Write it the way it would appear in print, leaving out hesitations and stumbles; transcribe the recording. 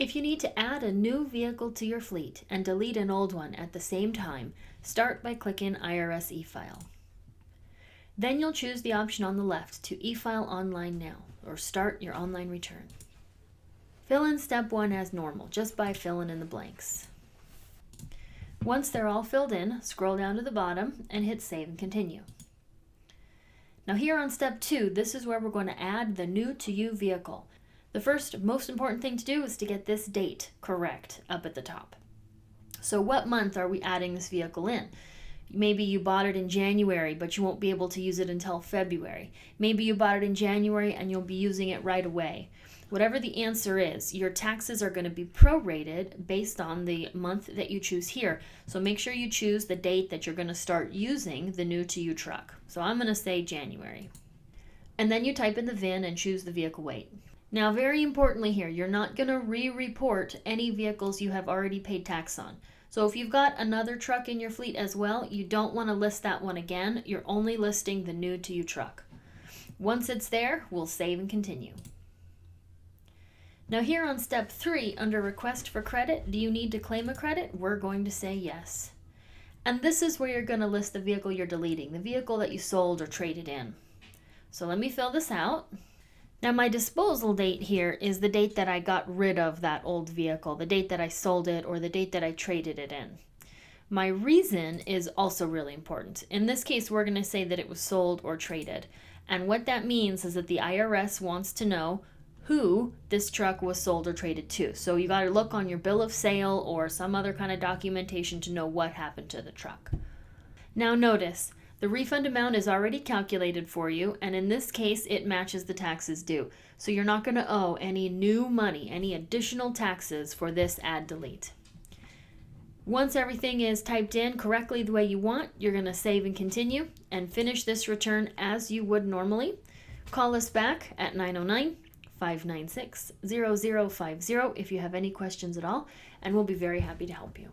If you need to add a new vehicle to your fleet and delete an old one at the same time, start by clicking IRS e-file. Then you'll choose the option on the left to e-file online now, or start your online return. Fill in step 1 as normal, just by filling in the blanks. Once they're all filled in, scroll down to the bottom and hit Save and Continue. Now here on step 2, this is where we're going to add the new to you vehicle. The first most important thing to do is to get this date correct up at the top. So what month are we adding this vehicle in? Maybe you bought it in January, but you won't be able to use it until February. Maybe you bought it in January and you'll be using it right away. Whatever the answer is, your taxes are going to be prorated based on the month that you choose here. So make sure you choose the date that you're going to start using the new to you truck. So I'm going to say January. And then you type in the VIN and choose the vehicle weight. Now, very importantly here, you're not going to re-report any vehicles you have already paid tax on. So if you've got another truck in your fleet as well, you don't want to list that one again. You're only listing the new to you truck. Once it's there, we'll save and continue. Now here on step 3, under request for credit, do you need to claim a credit? We're going to say yes. And this is where you're going to list the vehicle you're deleting, the vehicle that you sold or traded in. So let me fill this out. Now my disposal date here is the date that I got rid of that old vehicle, the date that I sold it, or the date that I traded it in. My reason is also really important. In this case, we're going to say that it was sold or traded. And what that means is that the IRS wants to know who this truck was sold or traded to. So you got to look on your bill of sale or some other kind of documentation to know what happened to the truck. Now notice, the refund amount is already calculated for you, and in this case, it matches the taxes due. So you're not going to owe any new money, any additional taxes for this add delete. Once everything is typed in correctly the way you want, you're going to save and continue and finish this return as you would normally. Call us back at 909-596-0050 if you have any questions at all, and we'll be very happy to help you.